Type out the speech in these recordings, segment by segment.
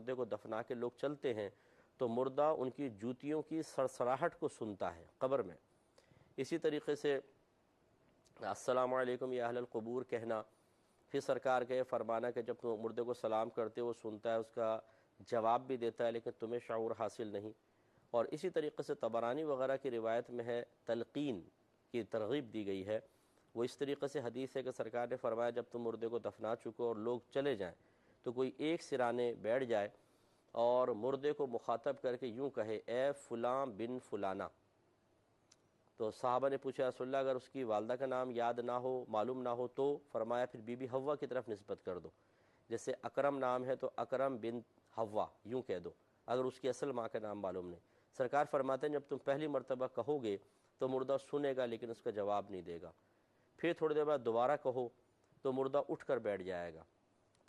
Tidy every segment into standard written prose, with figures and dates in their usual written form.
مردے کو دفنا کے لوگ چلتے ہیں تو مردہ ان کی جوتیوں کی سرسراہٹ کو سنتا ہے قبر میں۔ اسی طریقے سے السلام علیکم یا اہل القبور کہنا، پھر سرکار کے فرمانا کہ جب تم مردے کو سلام کرتے ہو وہ سنتا ہے، اس کا جواب بھی دیتا ہے، لیکن تمہیں شعور حاصل نہیں۔ اور اسی طریقے سے طبرانی وغیرہ کی روایت میں ہے تلقین کی ترغیب دی گئی ہے۔ وہ اس طریقے سے حدیث ہے کہ سرکار نے فرمایا جب تم مردے کو دفنا چکو اور لوگ چلے جائیں تو کوئی ایک سرانے بیٹھ جائے اور مردے کو مخاطب کر کے یوں کہے، اے فلاں بن فلانا۔ تو صحابہ نے پوچھا رسول اللہ اگر اس کی والدہ کا نام یاد نہ ہو، معلوم نہ ہو تو؟ فرمایا پھر بی بی حوا کی طرف نسبت کر دو، جیسے اکرم نام ہے تو اکرم بن حوا یوں کہہ دو، اگر اس کی اصل ماں کا نام معلوم نہیں۔ سرکار فرماتے ہیں جب تم پہلی مرتبہ کہو گے تو مردہ سنے گا لیکن اس کا جواب نہیں دے گا، پھر تھوڑی دیر بعد دوبارہ کہو تو مردہ اٹھ کر بیٹھ جائے گا،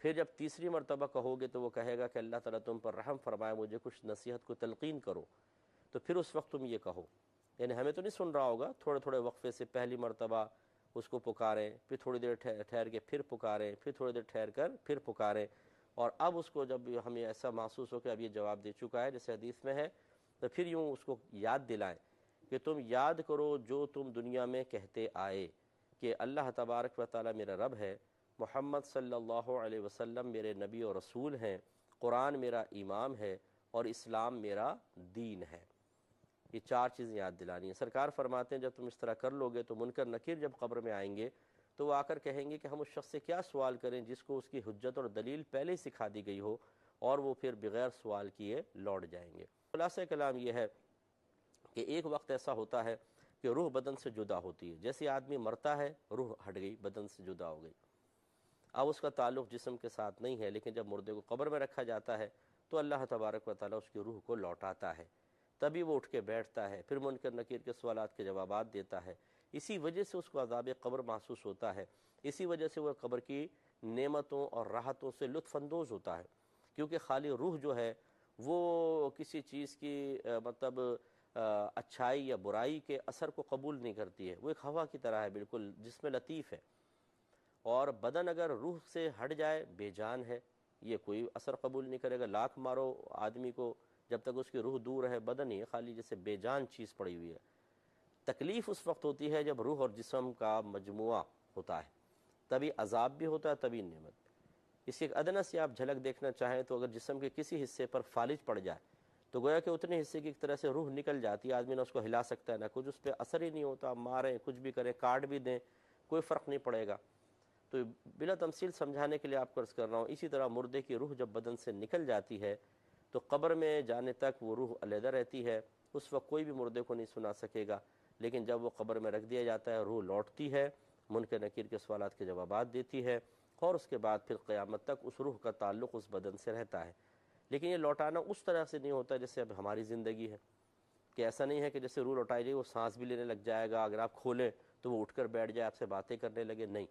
پھر جب تیسری مرتبہ کہو گے تو وہ کہے گا کہ اللہ تعالیٰ تم پر رحم فرمائے، مجھے کچھ نصیحت کو تلقین کرو، تو پھر اس وقت تم یہ کہو۔ یعنی ہمیں تو نہیں سن رہا ہوگا، تھوڑے تھوڑے وقفے سے پہلی مرتبہ اس کو پکاریں، پھر تھوڑی دیر ٹھہر کے پھر پکاریں، پھر تھوڑی دیر ٹھہر کر پھر پکاریں، اور اب اس کو جب ہمیں ایسا محسوس ہو کہ اب یہ جواب دے چکا ہے جیسے حدیث میں ہے، تو پھر یوں اس کو یاد دلائیں کہ تم یاد کرو جو تم دنیا میں کہتے آئے کہ اللہ تبارک و تعالیٰ میرا رب ہے، محمد صلی اللہ علیہ وسلم میرے نبی و رسول ہیں، قرآن میرا امام ہے اور اسلام میرا دین ہے۔ یہ چار چیزیں یاد دلانی ہیں۔ سرکار فرماتے ہیں جب تم اس طرح کر لو گے تو منکر نکیر جب قبر میں آئیں گے تو وہ آ کر کہیں گے کہ ہم اس شخص سے کیا سوال کریں جس کو اس کی حجت اور دلیل پہلے ہی سکھا دی گئی ہو، اور وہ پھر بغیر سوال کیے لوٹ جائیں گے۔ خلاصہ کلام یہ ہے کہ ایک وقت ایسا ہوتا ہے کہ روح بدن سے جدا ہوتی ہے، جیسے آدمی مرتا ہے روح ہٹ گئی، بدن سے جدا ہو گئی، اب اس کا تعلق جسم کے ساتھ نہیں ہے، لیکن جب مردے کو قبر میں رکھا جاتا ہے تو اللہ تبارک و تعالیٰ اس کی روح کو لوٹاتا ہے، تبھی وہ اٹھ کے بیٹھتا ہے، پھر منکر نکیر کے سوالات کے جوابات دیتا ہے۔ اسی وجہ سے اس کو عذاب قبر محسوس ہوتا ہے، اسی وجہ سے وہ قبر کی نعمتوں اور راحتوں سے لطف اندوز ہوتا ہے، کیونکہ خالی روح جو ہے وہ کسی چیز کی مطلب اچھائی یا برائی کے اثر کو قبول نہیں کرتی ہے، وہ ایک ہوا کی طرح ہے بالکل جس میں لطیف ہے، اور بدن اگر روح سے ہٹ جائے بے جان ہے، یہ کوئی اثر قبول نہیں کرے گا، لاکھ مارو آدمی کو جب تک اس کی روح دور ہے بدن ہی خالی جیسے بے جان چیز پڑی ہوئی ہے۔ تکلیف اس وقت ہوتی ہے جب روح اور جسم کا مجموعہ ہوتا ہے، تبھی عذاب بھی ہوتا ہے تبھی نعمت۔ اس کی ایک ادنیٰ سی آپ جھلک دیکھنا چاہیں تو اگر جسم کے کسی حصے پر فالج پڑ جائے تو گویا کہ اتنے حصے کی ایک طرح سے روح نکل جاتی ہے، آدمی نہ اس کو ہلا سکتا ہے نہ کچھ، اس پہ اثر ہی نہیں ہوتا، ماریں کچھ بھی کریں کاٹ بھی دیں کوئی فرق نہیں پڑے گا۔ تو بلا تمثیل سمجھانے کے لیے آپ کو عرض کر رہا ہوں، اسی طرح مردے کی روح جب بدن سے نکل جاتی ہے تو قبر میں جانے تک وہ روح علیحدہ رہتی ہے، اس وقت کوئی بھی مردے کو نہیں سنا سکے گا، لیکن جب وہ قبر میں رکھ دیا جاتا ہے روح لوٹتی ہے، منکر نکیر کے سوالات کے جوابات دیتی ہے، اور اس کے بعد پھر قیامت تک اس روح کا تعلق اس بدن سے رہتا ہے۔ لیکن یہ لوٹانا اس طرح سے نہیں ہوتا جیسے اب ہماری زندگی ہے، کہ ایسا نہیں ہے کہ جیسے روح لوٹائی جائے وہ سانس بھی لینے لگ جائے گا، اگر آپ کھولیں تو وہ اٹھ کر بیٹھ جائے آپ سے باتیں کرنے لگے، نہیں،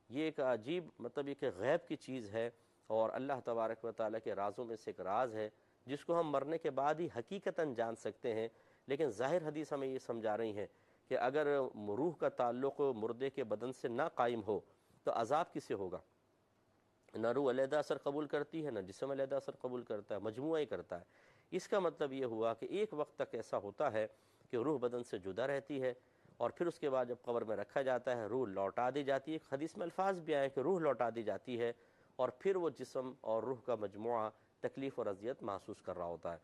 یہ ایک عجیب مطلب یہ کہ غیب کی چیز ہے، اور اللہ تبارک و تعالیٰ کے رازوں میں سے ایک راز ہے جس کو ہم مرنے کے بعد ہی حقیقتاً جان سکتے ہیں، لیکن ظاہر حدیث ہمیں یہ سمجھا رہی ہیں کہ اگر روح کا تعلق مردے کے بدن سے نہ قائم ہو تو عذاب کسے ہوگا؟ نہ روح علیحدہ اثر قبول کرتی ہے نہ جسم علیحدہ اثر قبول کرتا ہے، مجموعہ ہی کرتا ہے۔ اس کا مطلب یہ ہوا کہ ایک وقت تک ایسا ہوتا ہے کہ روح بدن سے جدا رہتی ہے، اور پھر اس کے بعد جب قبر میں رکھا جاتا ہے روح لوٹا دی جاتی ہے، حدیث میں الفاظ بھی آئے کہ روح لوٹا دی جاتی ہے، اور پھر وہ جسم اور روح کا مجموعہ تکلیف اور اذیت محسوس کر رہا ہوتا ہے۔